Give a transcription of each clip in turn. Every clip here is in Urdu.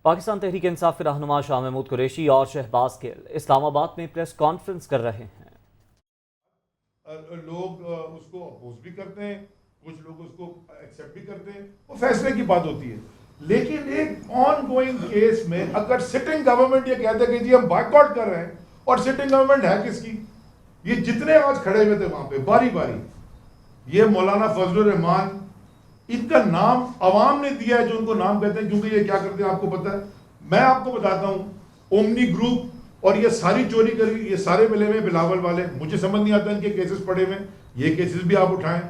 پاکستان تحریک انصاف کے رہنما شاہ محمود قریشی اور شہباز گل اسلام آباد میں پریس کانفرنس کر رہے ہیں۔ لوگ اس کو اپوز بھی کرتے ہیں، کچھ لوگ اس کو ایکسیپٹ بھی کرتے ہیں، وہ فیصلے کی بات ہوتی ہے۔ لیکن ایک آن گوئنگ کیس میں اگر سٹنگ گورنمنٹ یہ کہتے ہیں کہ جی ہم بائیکاٹ کر رہے ہیں، اور سٹنگ گورنمنٹ ہے کس کی؟ یہ جتنے آج کھڑے ہوئے تھے وہاں پہ باری باری، یہ مولانا فضل الرحمان، ان کا نام عوام نے دیا ہے جو ان کو نام کہتے ہیں، کیونکہ یہ کیا کرتے ہیں آپ کو پتہ ہے؟ میں آپ کو بتاتا ہوں، اومنی گروپ اور یہ ساری چوری کری، یہ سارے ملے ہوئے بلاول والے، مجھے سمجھ نہیں آتا ان کے کیسز پڑے ہوئے، یہ کیسز بھی آپ اٹھائیں۔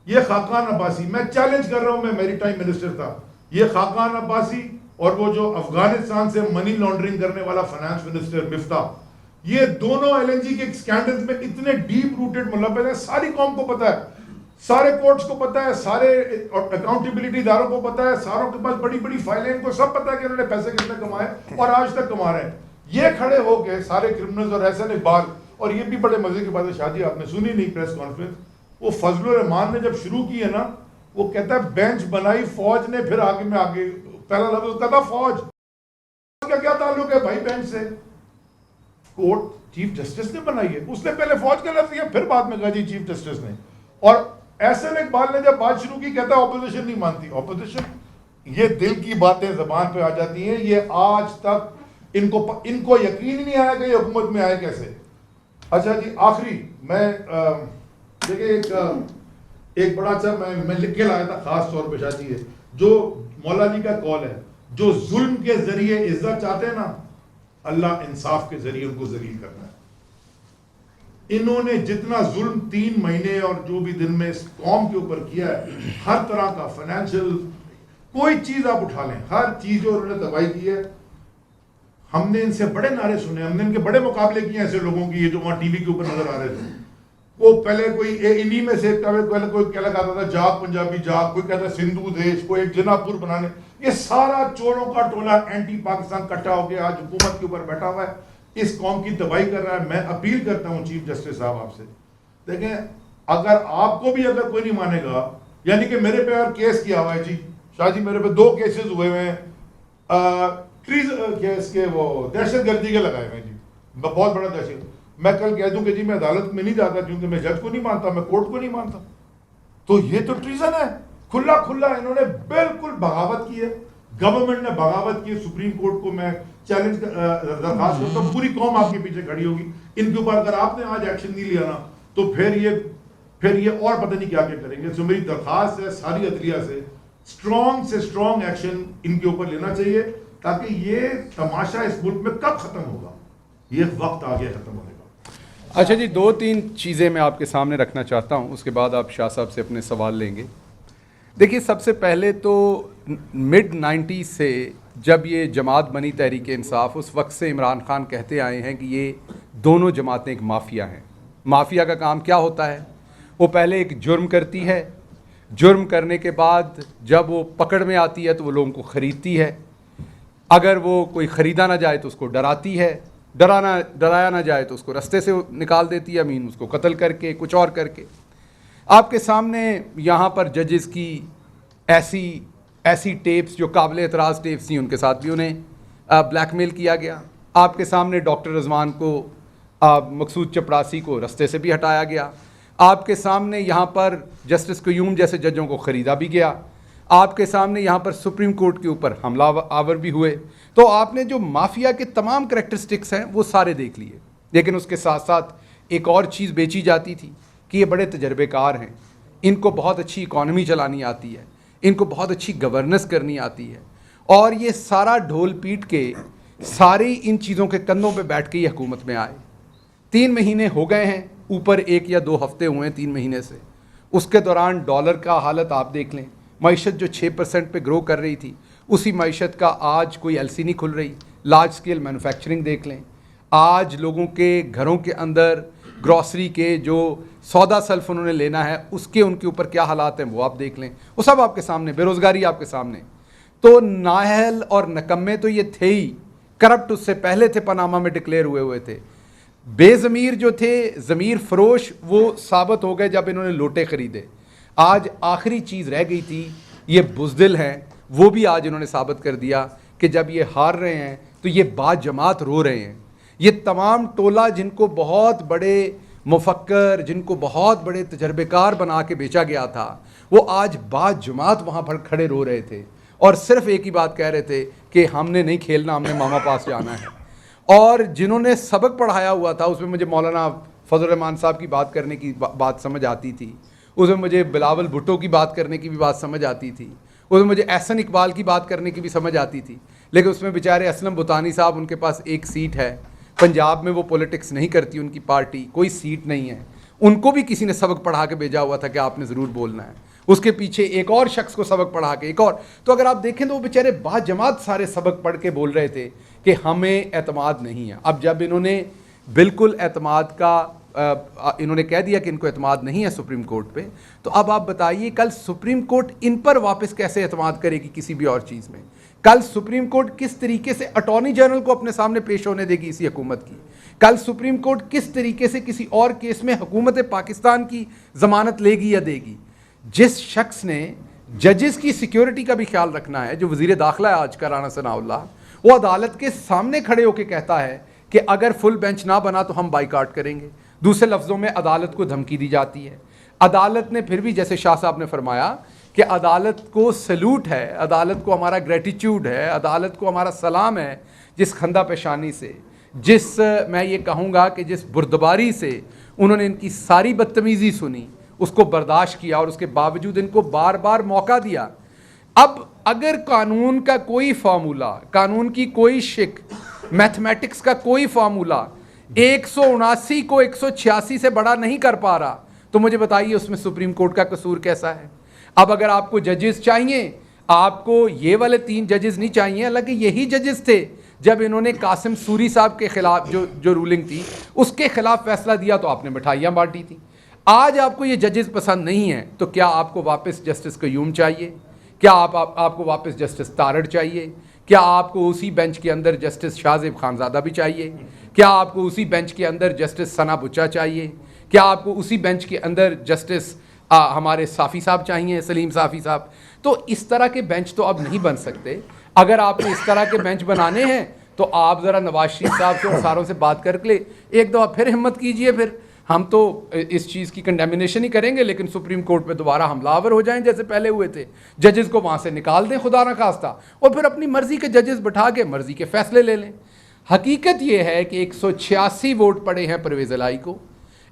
یہ خاقان عباسی، میں چیلنج کر رہا ہوں، میں میری ٹائم منسٹر تھا، یہ خاقان عباسی اور وہ جو افغانستان سے منی لانڈرنگ کرنے والا فائنانس منسٹر مفتاح، یہ دونوں ایل این جی کے اسکینڈلز میں اتنے ڈیپ روٹڈ ملوث ہیں، ساری قوم کو پتہ ہے، سارے کورٹس کو پتہ ہے، سارے اکاؤنٹیبلٹی اداروں کو پتہ ہے، ساروں کے پاس بڑی بڑی فائلیں، ان کو سب پتہ ہے کہ انہوں نے پیسے کتنے کمائے اور آج تک کما رہے ہیں۔ یہ کھڑے ہو کے سارے کرمنلز اور احسن اقبال، اور یہ بھی بڑے مزے کی بات ہے، شاہ جی آپ نے سنی نہیں پریس کانفرنس، وہ فضل الرحمان نے جب شروع کی ہے نا، وہ کہتا ہے بینچ بنائی فوج نے، پھر آگے میں آگے پہلا لفظ کہتا فوج کا کیا تعلق ہے بھائی بینچ سے؟ کورٹ چیف جسٹس نے بنائی ہے، اس نے پہلے فوج کا لفظ دیا، پھر بعد میں کہا جی چیف جسٹس نے۔ اور احسن اقبال نے جب بات شروع کی کہتا ہے اپوزیشن نہیں مانتی، اپوزیشن، یہ دل کی باتیں زبان پہ آ جاتی ہیں، یہ آج تک ان کو یقین ہی نہیں آیا کہ یہ حکومت میں آئے کیسے۔ اچھا جی آخری میں دیکھیں ایک بڑا اچھا میں لکھ کے لایا تھا خاص طور پہ، شاہ جی ہے جو مولا علی کا قول ہے، جو ظلم کے ذریعے عزت چاہتے ہیں نا، اللہ انصاف کے ذریعے ان کو ذلیل کرنا ہے۔ انہوں نے جتنا ظلم 3 مہینے اور جو بھی دن میں اس قوم کے اوپر کیا ہے، ہر طرح کا فائنینشیل کوئی چیز آپ اٹھا لیں، ہر چیز جو انہوں نے تباہی کی ہے۔ ہم نے ان سے بڑے نعرے سنے، ہم نے ان کے بڑے مقابلے کیے ایسے لوگوں کی، یہ جو وہاں ٹی وی کے اوپر نظر آ رہے تھے، وہ پہلے کوئی انہی میں سے کوئی کہہ لگا تھا جاگ پنجابی جاگ، کوئی کہتا ہے سندھو دیش، کوئی ایک جنا پور بنانے، یہ سارا چوروں کا ٹولہ اینٹی پاکستان کٹھا ہو کے آج حکومت کے اوپر بیٹھا ہوا ہے، اس قوم کی تباہی کر رہا ہے۔ میں اپیل کرتا ہوں چیف جسٹس صاحب آپ سے، دیکھیں اگر آپ کو بھی اگر کوئی نہیں مانے گا، یعنی کہ میرے پہ اور کیس کیا ہوا ہے جی شاہ جی، میرے پہ 2 کیسز ہوئے ہوئے ہیں کیس کے، وہ دہشت گردی کے لگائے ہوئے ہیں جی، بہت بڑا دہشت۔ میں کل کہہ دوں کہ جی میں عدالت میں نہیں جاتا کیونکہ میں جج کو نہیں مانتا، میں کورٹ کو نہیں مانتا، تو یہ تو ٹریزن ہے، کھلا کھلا انہوں نے بالکل بغاوت کی ہے، گورنمنٹ نے بغاوت کی ہے۔ سپریم کورٹ کو میں چیلنج درخواست کرتا ہوں، پوری قوم آپ کے پیچھے کھڑی ہوگی ان کے اوپر، اگر آپ نے آج ایکشن نہیں لیا نا تو پھر یہ اور پتہ نہیں کیا کریں گے۔ تو میری درخواست ہے ساری عدلیہ سے اسٹرانگ ایکشن ان کے اوپر لینا چاہیے، تاکہ یہ تماشا اس ملک میں کب ختم ہوگا، یہ وقت آ گیا ختم ہونے کا۔ اچھا جی، 2-3 چیزیں میں آپ کے سامنے رکھنا چاہتا ہوں، اس کے بعد آپ شاہ صاحب سے اپنے سوال لیں گے۔ دیکھیے سب سے پہلے تو مڈ 90s سے جب یہ جماعت بنی تحریک انصاف، اس وقت سے عمران خان کہتے آئے ہیں کہ یہ دونوں جماعتیں ایک مافیا ہیں۔ مافیا کا کام کیا ہوتا ہے؟ وہ پہلے ایک جرم کرتی ہے، جرم کرنے کے بعد جب وہ پکڑ میں آتی ہے تو وہ لوگوں کو خریدتی ہے، اگر وہ کوئی خریدا نہ جائے تو اس کو ڈراتی ہے، ڈرایا نہ جائے تو اس کو رستے سے نکال دیتی ہے، امین اس کو قتل کر کے کچھ اور کر کے۔ آپ کے سامنے یہاں پر ججز کی ایسی ٹیپس جو قابل اعتراض ٹیپس تھیں، ان کے ساتھ بھی انہیں بلیک میل کیا گیا۔ آپ کے سامنے ڈاکٹر رضوان کو، مقصود چپڑاسی کو رستے سے بھی ہٹایا گیا۔ آپ کے سامنے یہاں پر جسٹس قیوم جیسے ججوں کو خریدا بھی گیا۔ آپ کے سامنے یہاں پر سپریم کورٹ کے اوپر حملہ آور بھی ہوئے۔ تو آپ نے جو مافیا کے تمام کریکٹرسٹکس ہیں وہ سارے دیکھ لیے، لیکن اس کے ساتھ ساتھ ایک اور چیز بیچی جاتی تھی کہ یہ بڑے تجربے کار ہیں، ان کو بہت اچھی اکانومی چلانی آتی ہے، ان کو بہت اچھی گورننس کرنی آتی ہے، اور یہ سارا ڈھول پیٹ کے ساری ان چیزوں کے کندھوں پہ بیٹھ کے یہ حکومت میں آئے۔ 3 مہینے ہو گئے ہیں، اوپر 1 یا 2 ہفتے ہوئے ہیں 3 مہینے سے۔ اس کے دوران ڈالر کا حالت آپ دیکھ لیں، معیشت جو 6% پہ گرو کر رہی تھی، اسی معیشت کا آج کوئی ایل سی نہیں کھل رہی۔ لارج سکیل مینوفیکچرنگ دیکھ لیں، آج لوگوں کے گھروں کے اندر گروسری کے جو سودا سلف انہوں نے لینا ہے اس کے ان کے اوپر کیا حالات ہیں وہ آپ دیکھ لیں، وہ سب آپ کے سامنے، بے روزگاری آپ کے سامنے۔ تو نااہل اور نکمے تو یہ تھے ہی، کرپٹ اس سے پہلے تھے، پاناما میں ڈکلیئر ہوئے تھے۔ بے ضمیر جو تھے، ضمیر فروش، وہ ثابت ہو گئے جب انہوں نے لوٹے خریدے۔ آج آخری چیز رہ گئی تھی، یہ بزدل ہیں، وہ بھی آج انہوں نے ثابت کر دیا کہ جب یہ ہار رہے ہیں تو یہ باجماعت رو رہے ہیں. یہ تمام ٹولہ جن کو بہت بڑے مفکر، جن کو بہت بڑے تجربے کار بنا کے بیچا گیا تھا، وہ آج باجماعت وہاں پر کھڑے رو رہے تھے اور صرف ایک ہی بات کہہ رہے تھے کہ ہم نے نہیں کھیلنا، ہم نے ماما پاس جانا ہے. اور جنہوں نے سبق پڑھایا ہوا تھا اس میں مجھے مولانا فضل الرحمان صاحب کی بات کرنے کی بات سمجھ آتی تھی، اس میں مجھے بلاول بھٹو کی بات کرنے کی بھی بات سمجھ آتی تھی، اس میں مجھے احسن اقبال کی بات کرنے کی بھی سمجھ آتی تھی. لیکن اس میں بیچارے اسلم بطانی صاحب، ان کے پاس ایک سیٹ ہے، پنجاب میں وہ پولیٹکس نہیں کرتی ان کی پارٹی، کوئی سیٹ نہیں ہے. ان کو بھی کسی نے سبق پڑھا کے بھیجا ہوا تھا کہ آپ نے ضرور بولنا ہے. اس کے پیچھے ایک اور شخص کو سبق پڑھا کے ایک اور. تو اگر آپ دیکھیں تو وہ بیچارے باجماعت سارے سبق پڑھ کے بول رہے تھے کہ ہمیں اعتماد نہیں ہے. اب جب انہوں نے بالکل اعتماد کا انہوں نے کہہ دیا کہ ان کو اعتماد نہیں ہے سپریم کورٹ پہ، تو اب آپ بتائیے کل سپریم کورٹ ان پر واپس کیسے اعتماد کرے گی کسی بھی اور چیز میں؟ کل سپریم کورٹ کس طریقے سے اٹارنی جنرل کو اپنے سامنے پیش ہونے دے گی اسی حکومت کی؟ کل سپریم کورٹ کس طریقے سے کسی اور کیس میں حکومت پاکستان کی ضمانت لے گی یا دے گی؟ جس شخص نے ججز کی سیکیورٹی کا بھی خیال رکھنا ہے، جو وزیر داخلہ ہے آج کا رانا ثناء اللہ، وہ عدالت کے سامنے کھڑے ہو کے کہتا ہے کہ اگر فل بینچ نہ بنا تو ہم بائیکاٹ کریں گے. دوسرے لفظوں میں عدالت کو دھمکی دی جاتی ہے. عدالت نے پھر بھی، جیسے شاہ صاحب نے فرمایا کہ عدالت کو سلوٹ ہے، عدالت کو ہمارا گریٹیچیوڈ ہے، عدالت کو ہمارا سلام ہے، جس خندہ پیشانی سے، جس میں یہ کہوں گا کہ جس بردباری سے انہوں نے ان کی ساری بدتمیزی سنی، اس کو برداشت کیا اور اس کے باوجود ان کو بار بار موقع دیا. اب اگر قانون کا کوئی فارمولہ، قانون کی کوئی شک، میتھمیٹکس کا کوئی فارمولہ 179 کو 186 سے بڑا نہیں کر پا رہا، تو مجھے بتائیے اس میں سپریم کورٹ کا قصور کیسا ہے؟ اب اگر آپ کو ججز چاہیے، آپ کو یہ والے 3 ججز نہیں چاہیے، حالانکہ یہی ججز تھے جب انہوں نے قاسم سوری صاحب کے خلاف جو رولنگ تھی اس کے خلاف فیصلہ دیا تو آپ نے مٹھائیاں بانٹی تھی. آج آپ کو یہ ججز پسند نہیں ہیں تو کیا آپ کو واپس جسٹس قیوم چاہیے؟ کیا آپ کو واپس جسٹس تارڑ چاہیے؟ کیا آپ کو اسی بینچ کے اندر جسٹس شاہ زیب خانزادہ بھی چاہیے؟ کیا آپ کو اسی بینچ کے اندر جسٹس ثنا بچا چاہیے؟ کیا آپ کو اسی بینچ کے اندر جسٹس ہمارے صافی صاحب چاہیے، سلیم صافی صاحب؟ تو اس طرح کے بینچ تو اب نہیں بن سکتے. اگر آپ نے اس طرح کے بینچ بنانے ہیں تو آپ ذرا نواز شریف صاحب سے اور ساروں سے بات کر کے ایک دفعہ پھر ہمت کیجئے. پھر ہم تو اس چیز کی کنڈیمنیشن ہی کریں گے، لیکن سپریم کورٹ پہ دوبارہ حملہ آور ہو جائیں جیسے پہلے ہوئے تھے. ججز کو وہاں سے نکال دیں خدا نہ خواستہ، اور پھر اپنی مرضی کے ججز بٹھا کے مرضی کے فیصلے لے لیں. حقیقت یہ ہے کہ 186 ووٹ پڑے ہیں پرویز الہی کو،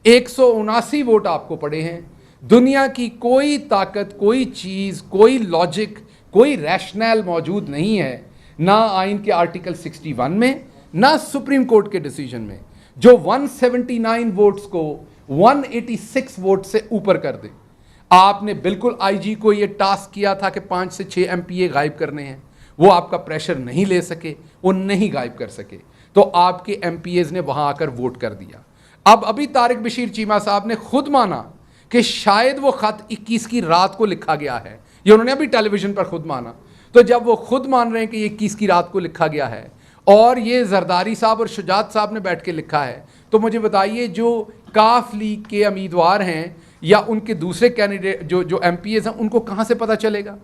179 ووٹ آپ کو پڑے ہیں. دنیا کی کوئی طاقت، کوئی چیز، کوئی لاجک، کوئی ریشنل موجود نہیں ہے، نہ آئین کے آرٹیکل 61 میں، نہ سپریم کورٹ کے ڈیسیجن میں، جو 179 ووٹس کو 186 ووٹ سے اوپر کر دے. آپ نے بالکل آئی جی کو یہ ٹاسک کیا تھا کہ 5 سے 6 ایم پی اے غائب کرنے ہیں، وہ آپ کا پریشر نہیں لے سکے، وہ نہیں غائب کر سکے، تو آپ کے ایم پی ایز نے وہاں آ کر ووٹ کر دیا. اب ابھی طارق بشیر چیمہ صاحب نے خود مانا کہ شاید وہ خط 21 کی رات کو لکھا گیا ہے، یہ انہوں نے ابھی ٹیلی ویژن پر خود مانا. تو جب وہ خود مان رہے ہیں کہ یہ 21 کی رات کو لکھا گیا ہے اور یہ زرداری صاحب اور شجاعت صاحب نے بیٹھ کے لکھا ہے، تو مجھے بتائیے جو کاف لیگ کے امیدوار ہیں یا ان کے دوسرے کینڈیڈیٹ جو ایم پی ایز ہیں، ان کو کہاں سے پتہ چلے گا؟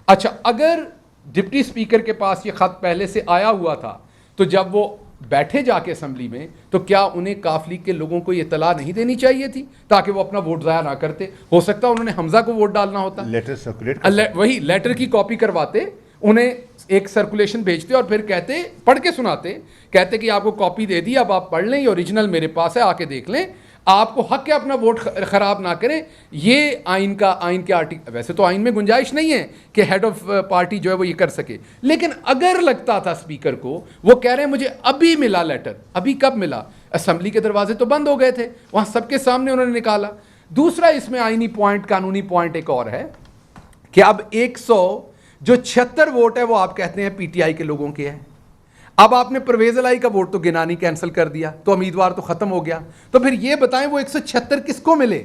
اچھا، اگر ڈپٹی اسپیکر کے پاس یہ خط پہلے سے آیا ہوا تھا تو جب وہ بیٹھے جا کے اسمبلی میں، تو کیا انہیں کاف لیگ کے لوگوں کو یہ اطلاع نہیں دینی چاہیے تھی تاکہ وہ اپنا ووٹ ضائع نہ کرتے؟ ہو سکتا انہوں نے حمزہ کو ووٹ ڈالنا ہوتا، لیٹر سرکولیٹ وہی لیٹر کی کاپی کرواتے، انہیں ایک سرکولیشن بھیجتے اور پھر کہتے، پڑھ کے سناتے، کہتے کہ آپ کو کاپی دے دی، اب آپ پڑھ لیں، یہ اوریجنل میرے پاس ہے، آ کے دیکھ لیں، آپ کو حق ہے اپنا ووٹ خراب نہ کریں. یہ آئین کے آرٹیکل، ویسے تو آئین میں گنجائش نہیں ہے کہ ہیڈ آف پارٹی جو ہے وہ یہ کر سکے، لیکن اگر لگتا تھا اسپیکر کو، وہ کہہ رہے ہیں مجھے ابھی ملا لیٹر، ابھی کب ملا؟ اسمبلی کے دروازے تو بند ہو گئے تھے، وہاں سب کے سامنے انہوں نے نکالا. دوسرا اس میں آئینی پوائنٹ، قانونی پوائنٹ ایک اور ہے کہ اب 176 ووٹ ہے وہ آپ کہتے ہیں پی ٹی آئی کے لوگوں کے ہیں. اب آپ نے پرویز الہی کا ووٹ تو گنانی کینسل کر دیا، تو امیدوار تو ختم ہو گیا. تو پھر یہ بتائیں وہ 176 کس کو ملے؟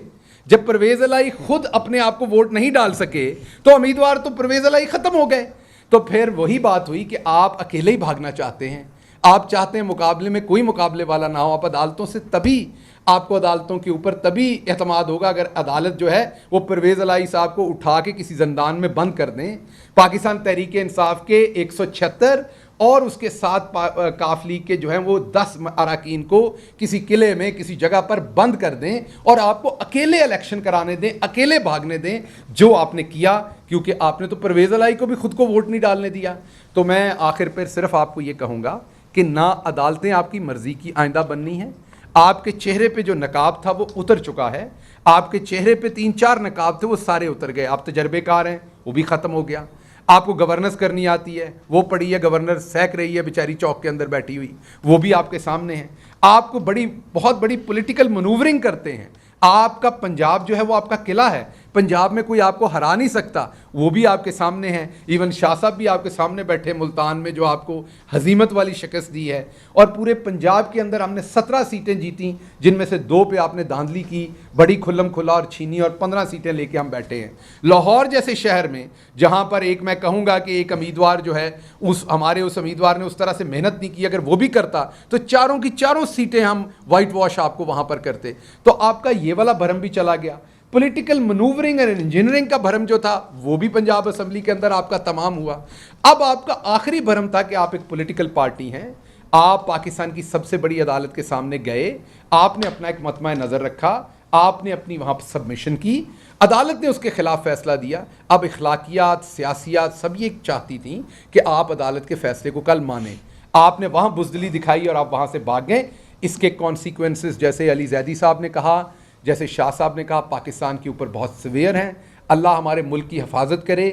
جب پرویز الہی خود اپنے آپ کو ووٹ نہیں ڈال سکے تو امیدوار تو پرویز الہی ختم ہو گئے. تو پھر وہی بات ہوئی کہ آپ اکیلے ہی بھاگنا چاہتے ہیں، آپ چاہتے ہیں مقابلے میں کوئی مقابلے والا نہ ہو. آپ عدالتوں سے تبھی، آپ کو عدالتوں کے اوپر تبھی اعتماد ہوگا اگر عدالت جو ہے وہ پرویز الہی صاحب کو اٹھا کے کسی زندان میں بند کر دیں. پاکستان تحریک انصاف کے 176 اور اس کے ساتھ کاف لیگ کے جو ہیں وہ 10 اراکین کو کسی قلعے میں کسی جگہ پر بند کر دیں اور آپ کو اکیلے الیکشن کرانے دیں, اکیلے بھاگنے دیں, جو آپ نے کیا, کیونکہ آپ نے تو پرویز الہی کو بھی خود کو ووٹ نہیں ڈالنے دیا. تو میں آخر پر صرف آپ کو یہ کہوں گا کہ نہ عدالتیں آپ کی مرضی کی آئندہ بننی ہیں. آپ کے چہرے پہ جو نقاب تھا وہ اتر چکا ہے, آپ کے چہرے پہ 3-4 نقاب تھے وہ سارے اتر گئے. آپ تجربے کار ہیں, وہ بھی ختم ہو گیا. آپ کو گورننس کرنی آتی ہے, وہ پڑی ہے, گورنر سیک رہی ہے بیچاری چوک کے اندر بیٹھی ہوئی, وہ بھی آپ کے سامنے ہے. آپ کو بہت بڑی پولیٹیکل منورنگ کرتے ہیں. آپ کا پنجاب جو ہے وہ آپ کا قلعہ ہے, پنجاب میں کوئی آپ کو ہرا نہیں سکتا, وہ بھی آپ کے سامنے ہیں. ایون شاہ صاحب بھی آپ کے سامنے بیٹھے ملتان میں, جو آپ کو ہزیمت والی شکست دی ہے. اور پورے پنجاب کے اندر ہم نے 17 سیٹیں جیتیں, جن میں سے 2 پہ آپ نے دھاندلی کی, بڑی کھلم کھلا اور چھینی, اور 15 سیٹیں لے کے ہم بیٹھے ہیں. لاہور جیسے شہر میں جہاں پر ایک میں کہوں گا کہ ایک امیدوار جو ہے ہمارے اس امیدوار نے اس طرح سے محنت نہیں کی, اگر وہ بھی کرتا تو 4 کی 4 سیٹیں ہم وائٹ واش آپ کو وہاں پر کرتے. تو آپ کا یہ والا بھرم بھی چلا گیا. پولیٹیکل منورنگ اور انجینئرنگ کا بھرم جو تھا وہ بھی پنجاب اسمبلی کے اندر آپ کا تمام ہوا. اب آپ کا آخری بھرم تھا کہ آپ ایک پولیٹیکل پارٹی ہیں, آپ پاکستان کی سب سے بڑی عدالت کے سامنے گئے, آپ نے اپنا ایک مطمع نظر رکھا, آپ نے اپنی وہاں سبمیشن کی, عدالت نے اس کے خلاف فیصلہ دیا. اب اخلاقیات, سیاسیات سب یہ چاہتی تھیں کہ آپ عدالت کے فیصلے کو کل مانیں. آپ نے وہاں بزدلی دکھائی اور آپ وہاں سے بھاگ گئے. اس کے کانسیکوینسز جیسے علی زیدی صاحب نے کہا, جیسے شاہ صاحب نے کہا, پاکستان کے اوپر بہت سویئر ہیں. اللہ ہمارے ملک کی حفاظت کرے.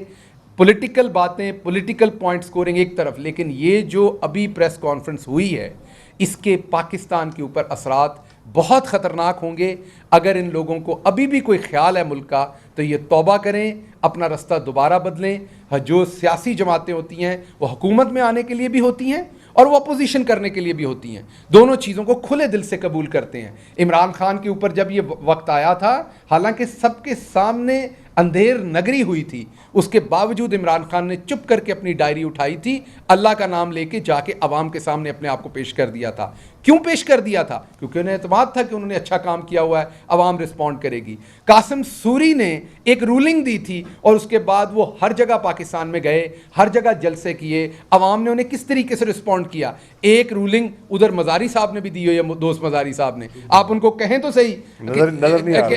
پولیٹیکل باتیں, پولیٹیکل پوائنٹ سکورنگ ایک طرف, لیکن یہ جو ابھی پریس کانفرنس ہوئی ہے اس کے پاکستان کے اوپر اثرات بہت خطرناک ہوں گے. اگر ان لوگوں کو ابھی بھی کوئی خیال ہے ملک کا تو یہ توبہ کریں, اپنا رستہ دوبارہ بدلیں. جو سیاسی جماعتیں ہوتی ہیں وہ حکومت میں آنے کے لیے بھی ہوتی ہیں اور وہ اپوزیشن کرنے کے لیے بھی ہوتی ہیں, دونوں چیزوں کو کھلے دل سے قبول کرتے ہیں. عمران خان کے اوپر جب یہ وقت آیا تھا, حالانکہ سب کے سامنے اندھیر نگری ہوئی تھی, اس کے باوجود عمران خان نے چپ کر کے اپنی ڈائری اٹھائی تھی, اللہ کا نام لے کے جا کے عوام کے سامنے اپنے آپ کو پیش کر دیا تھا. کیوں پیش کر دیا تھا؟ کیونکہ انہیں اعتماد تھا کہ انہوں نے اچھا کام کیا ہوا ہے, عوام رسپونڈ کرے گی. قاسم سوری نے ایک رولنگ دی تھی اور اس کے بعد وہ ہر جگہ پاکستان میں گئے, ہر جگہ جلسے کیے, عوام نے انہیں کس طریقے سے رسپونڈ کیا. ایک رولنگ ادھر مزاری صاحب نے بھی دی ہوئی ہے, دوست مزاری صاحب نے, آپ ان کو کہیں تو صحیح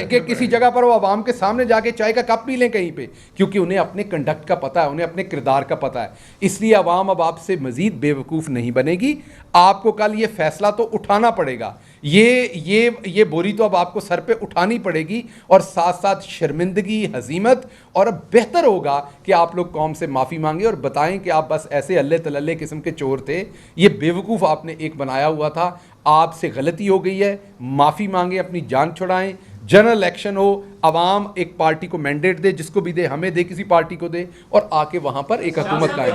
کہ کسی جگہ پر وہ عوام کے سامنے جا کے چائے کا کپ پی لیں کہیں پہ, کیونکہ انہیں اپنے کنڈکٹ کا پتہ ہے, انہیں اپنے کردار کا پتہ ہے. اس لیے عوام اب آپ سے مزید بے وقوف نہیں بنے گی. آپ کو کل یہ فیصلہ تو اٹھانا پڑے گا, یہ بوری تو اب آپ کو سر پہ اٹھانی پڑے گی, اور ساتھ ساتھ شرمندگی, ہزیمت. اور اب بہتر ہوگا کہ آپ لوگ قوم سے معافی مانگیں اور بتائیں کہ آپ بس ایسے اللہ تللے قسم کے چور تھے, یہ بے وقوف آپ نے ایک بنایا ہوا تھا, آپ سے غلطی ہو گئی ہے, معافی مانگیں, اپنی جان چھڑائیں. جنرل الیکشن ہو, عوام ایک پارٹی کو مینڈیٹ دے, جس کو بھی دے, ہمیں دے, کسی پارٹی کو دے, اور آ کے وہاں پر ایک حکومت قائم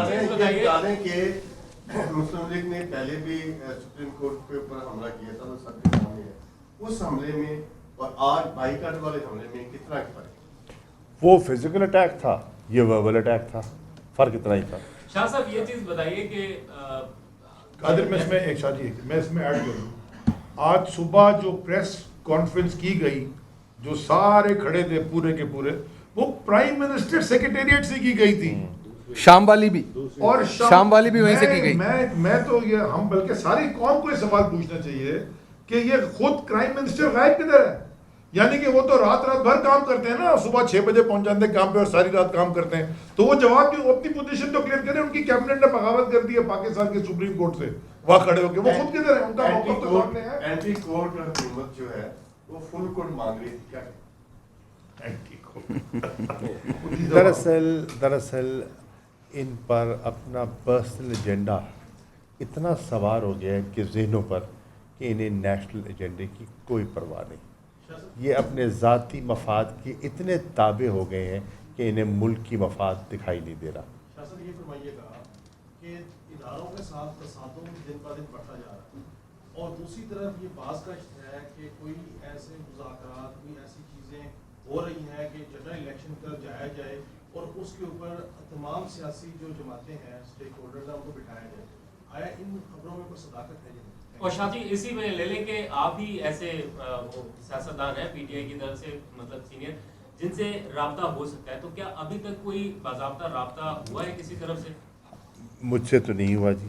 کہ مسلم لیگ نے پہلے بھی سپریم کورٹ کے اوپر حملہ کیا تھا, سب کے سامنے ہے. اس حملے میں اور آج بائیکاٹ والے حملے میں کتنا فرق ہے؟ وہ فزیکل اٹیک تھا, یہ وربل اٹیک تھا, فرق اتنا ہی تھا. شاہ صاحب یہ چیز بتائیے کہ قادر, میں اس میں ایک شاہ جی میں اس میں ایڈ کروں, آج صبح جو پریس کانفرنس کی گئی, جو سارے کھڑے تھے پورے کے پورے, وہ پرائم منسٹر سیکریٹریٹ سے کی گئی تھی. شام والی بھی, اور شام والی بھی وہیں سے کی گئی. میں تو یہ ہم بلکہ ساری قوم کو یہ سوال پوچھنا چاہیے کہ یہ خود پرائم منسٹر غائب کدھر ہے؟ یعنی کہ وہ تو رات بھر کام کرتے ہیں نا, صبح 6 بجے پہنچ جاتے ہیں کام پہ اور ساری رات کام کرتے ہیں, تو وہ جواب کی اپنی پوزیشن تو کلیئر کریں. ان کی کیبنٹ نے بغاوت کر دی ہے پاکستان کے سپریم کورٹ سے, وہاں کھڑے ہو کے, وہ خود کدھر ہے؟ ان کا موقف تو سامنے ہے. اینٹی کورٹ حکومت جو ہے وہ فل کورٹ مانگ رہی تھی, کیا دراصل ان پر اپنا پرسنل ایجنڈا اتنا سوار ہو گیا ہے کہ ذہنوں پر کہ انہیں نیشنل ایجنڈے کی کوئی پرواہ نہیں. یہ اپنے ذاتی مفاد کے اتنے تابع ہو گئے ہیں کہ انہیں ملک کی مفاد دکھائی نہیں دے رہا. شاہ صاحب یہ فرمائیے گا کہ اداروں کے ساتھ تصادم دن بہ دن بڑھتا جا رہا ہے, اور دوسری طرف یہ باز کا ہے کہ کوئی ایسے مذاکرات, کوئی ایسی چیزیں ہو رہی ہیں کہ جنرل الیکشن کی طرف جایا جائے اور اس کے اوپر تمام سیاسی جو جماعتیں ہیں, اسٹیک ہولڈرز ہیں, ان کو بٹھایا جائے. آیا ان خبروں میں کوئی صداقت ہے؟ اور شاہ جی اسی میں لے لیں کہ آپ ہی ایسے وہ سیاستدان ہیں پی ٹی آئی کی طرف سے, مطلب سینئر, جن سے رابطہ ہو سکتا ہے, تو کیا ابھی تک کوئی باضابطہ رابطہ ہوا ہے کسی طرف سے؟ مجھ سے تو نہیں ہوا جی.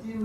3